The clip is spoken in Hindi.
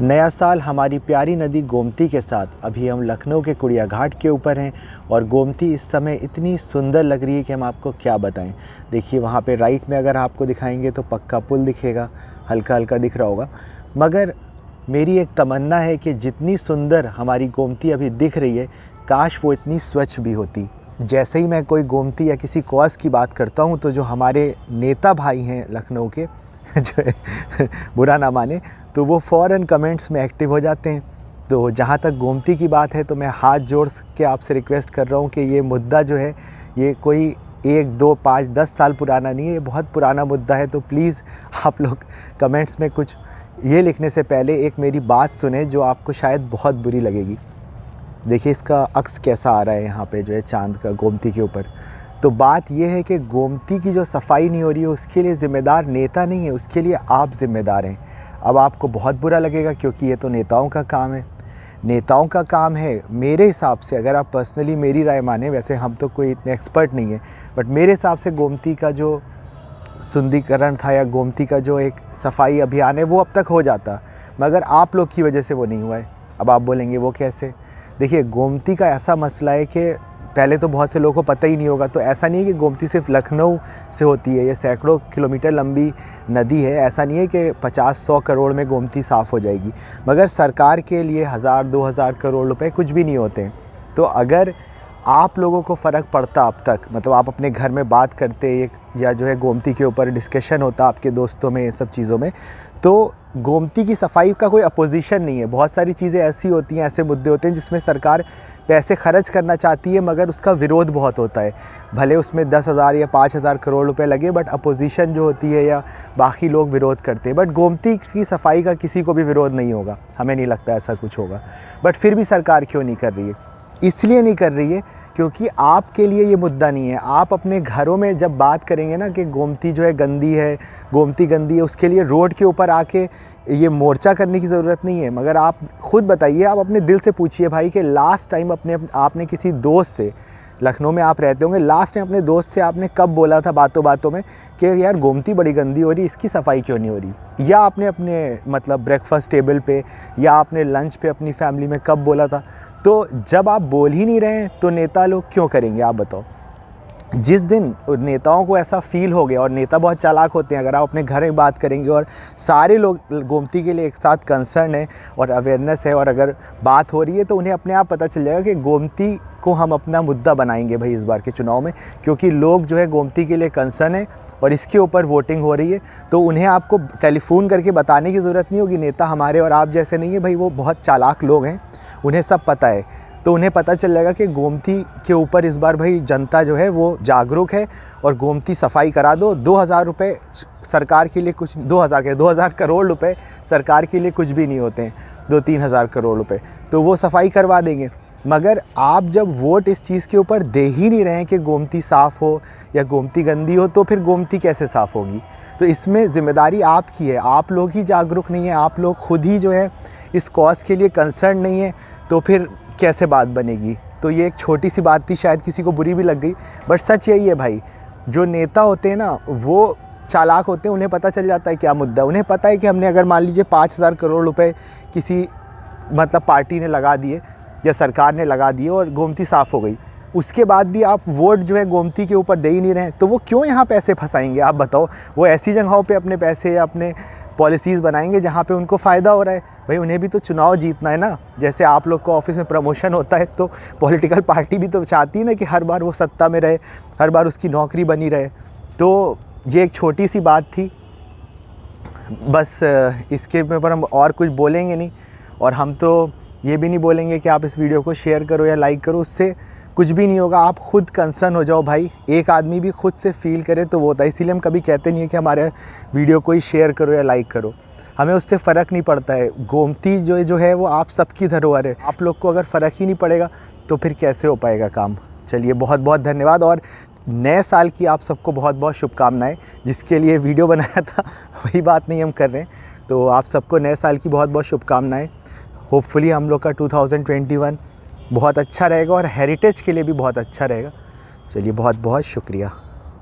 नया साल हमारी प्यारी नदी गोमती के साथ अभी हम लखनऊ के कुड़िया घाट के ऊपर हैं और गोमती इस समय इतनी सुंदर लग रही है कि हम आपको क्या बताएं। देखिए वहाँ पे राइट में अगर आपको दिखाएंगे तो पक्का पुल दिखेगा, हल्का हल्का दिख रहा होगा। मगर मेरी एक तमन्ना है कि जितनी सुंदर हमारी गोमती अभी दिख रही है, काश वो इतनी स्वच्छ भी होती। जैसे ही मैं कोई गोमती या किसी कॉज की बात करता हूँ तो जो हमारे नेता भाई हैं लखनऊ के जो बुरा ना माने तो वो फ़ौरन कमेंट्स में एक्टिव हो जाते हैं। तो जहाँ तक गोमती की बात है तो मैं हाथ जोड़ के आपसे रिक्वेस्ट कर रहा हूँ कि ये मुद्दा जो है ये कोई 1, 2, 5, 10 साल पुराना नहीं है, ये बहुत पुराना मुद्दा है। तो प्लीज़ आप लोग कमेंट्स में कुछ ये लिखने से पहले एक मेरी बात सुने जो आपको शायद बहुत बुरी लगेगी। देखिए इसका अक्स कैसा आ रहा है यहाँ पे जो है चाँद का गोमती के ऊपर। तो बात यह है कि गोमती की जो सफाई नहीं हो रही है उसके लिए ज़िम्मेदार नेता नहीं है, उसके लिए आप ज़िम्मेदार हैं। अब आपको बहुत बुरा लगेगा क्योंकि ये तो नेताओं का काम है। नेताओं का काम है मेरे हिसाब से, अगर आप पर्सनली मेरी राय माने, वैसे हम तो कोई इतने एक्सपर्ट नहीं है, बट मेरे हिसाब से गोमती का जो सुंदरीकरण था या गोमती का जो एक सफाई अभियान है वो अब तक हो जाता, मगर आप लोग की वजह से वो नहीं हुआ है। अब आप बोलेंगे वो कैसे? देखिए गोमती का ऐसा मसला है कि पहले तो बहुत से लोगों को पता ही नहीं होगा। तो ऐसा नहीं है कि गोमती सिर्फ लखनऊ से होती है, ये सैकड़ों किलोमीटर लंबी नदी है। ऐसा नहीं है कि 50-100 करोड़ में गोमती साफ़ हो जाएगी, मगर सरकार के लिए 1000-2000 करोड़ रुपए कुछ भी नहीं होते हैं। तो अगर आप लोगों को फ़र्क पड़ता अब तक, मतलब आप अपने घर में बात करते या जो है गोमती के ऊपर डिस्कशन होता आपके दोस्तों में, ये सब चीज़ों में, तो गोमती की सफाई का कोई अपोजिशन नहीं है। बहुत सारी चीज़ें ऐसी होती हैं, ऐसे मुद्दे होते हैं जिसमें सरकार पैसे खर्च करना चाहती है मगर उसका विरोध बहुत होता है। भले उसमें 10,000 या 5,000 करोड़ रुपए लगे, बट अपोजिशन जो होती है या बाकी लोग विरोध करते हैं। बट गोमती की सफाई का किसी को भी विरोध नहीं होगा, हमें नहीं लगता ऐसा कुछ होगा। बट फिर भी सरकार क्यों नहीं कर रही है? इसलिए नहीं कर रही है क्योंकि आपके लिए ये मुद्दा नहीं है। आप अपने घरों में जब बात करेंगे ना कि गोमती जो है गंदी है, गोमती गंदी है, उसके लिए रोड के ऊपर आके ये मोर्चा करने की ज़रूरत नहीं है। मगर आप खुद बताइए, आप अपने दिल से पूछिए भाई कि लास्ट टाइम आपने किसी दोस्त से, लखनऊ में आप रहते होंगे, लास्ट टाइम अपने दोस्त से आपने कब बोला था बातों बातों में कि यार गोमती बड़ी गंदी हो रही, इसकी सफाई क्यों नहीं हो रही? या आपने अपने मतलब ब्रेकफास्ट टेबल पे या आपने लंच पे अपनी फैमिली में कब बोला था? तो जब आप बोल ही नहीं रहे हैं तो नेता लोग क्यों करेंगे, आप बताओ? जिस दिन नेताओं को ऐसा फील हो गया, और नेता बहुत चालाक होते हैं, अगर आप अपने घर में बात करेंगे और सारे लोग गोमती के लिए एक साथ कंसर्न है और अवेयरनेस है और अगर बात हो रही है तो उन्हें अपने आप पता चल जाएगा कि गोमती को हम अपना मुद्दा बनाएंगे भाई इस बार के चुनाव में, क्योंकि लोग जो है गोमती के लिए कंसर्न है और इसके ऊपर वोटिंग हो रही है। तो उन्हें आपको टेलीफोन करके बताने की ज़रूरत नहीं होगी। नेता हमारे और आप जैसे नहीं है भाई, वो बहुत चालाक लोग हैं, उन्हें सब पता है। तो उन्हें पता चल जाएगा कि गोमती के ऊपर इस बार भाई जनता जो है वो जागरूक है और गोमती सफाई करा दो। 2000 रुपये सरकार के लिए कुछ, 2000 करोड़ रुपए सरकार के लिए कुछ भी नहीं होते हैं, 2-3 हज़ार करोड़ रुपए, तो वो सफाई करवा देंगे। मगर आप जब वोट इस चीज़ के ऊपर दे ही नहीं रहे हैं कि गोमती साफ़ हो या गोमती गंदी हो, तो फिर गोमती कैसे साफ़ होगी? तो इसमें ज़िम्मेदारी आपकी है। आप लोग ही जागरूक नहीं है, आप लोग खुद ही जो है इस कॉज के लिए कंसर्न नहीं है, तो फिर कैसे बात बनेगी? तो ये एक छोटी सी बात थी, शायद किसी को बुरी भी लग गई, बट सच यही है भाई। जो नेता होते हैं ना वो चालाक होते हैं, उन्हें पता चल जाता है क्या मुद्दा। उन्हें पता है कि हमने अगर मान लीजिए 5,000 करोड़ रुपए किसी मतलब पार्टी ने लगा दिए या सरकार ने लगा दिए और गोमती साफ़ हो गई, उसके बाद भी आप वोट जो है गोमती के ऊपर दे ही नहीं रहे, तो वो क्यों यहाँ पैसे फंसाएंगे? आप बताओ। वो ऐसी जगहों पे अपने पैसे या अपने पॉलिसीज़ बनाएंगे जहाँ पे उनको फ़ायदा हो रहा है। भाई उन्हें भी तो चुनाव जीतना है ना। जैसे आप लोग को ऑफिस में प्रमोशन होता है तो पॉलिटिकल पार्टी भी तो चाहती है ना कि हर बार वो सत्ता में रहे, हर बार उसकी नौकरी बनी रहे। तो ये एक छोटी सी बात थी, बस इसके ऊपर हम और कुछ बोलेंगे नहीं। और हम तो ये भी नहीं बोलेंगे कि आप इस वीडियो को शेयर करो या लाइक करो, उससे कुछ भी नहीं होगा। आप खुद कंसर्न हो जाओ भाई। एक आदमी भी खुद से फील करे तो वो होता है। इसीलिए हम कभी कहते नहीं है कि हमारे वीडियो को ही शेयर करो या लाइक करो, हमें उससे फ़र्क नहीं पड़ता है। गोमती जो है वो आप सबकी धरोहर है। आप लोग को अगर फ़र्क ही नहीं पड़ेगा तो फिर कैसे हो पाएगा काम? चलिए बहुत बहुत धन्यवाद और नए साल की आप सबको बहुत बहुत शुभकामनाएं। जिसके लिए वीडियो बनाया था वही बात नहीं हम कर रहे हैं, तो आप सबको नए साल की बहुत बहुत शुभकामनाएं। होपफुली हम लोग का 2021 बहुत अच्छा रहेगा और हेरिटेज के लिए भी बहुत अच्छा रहेगा। चलिए बहुत बहुत शुक्रिया।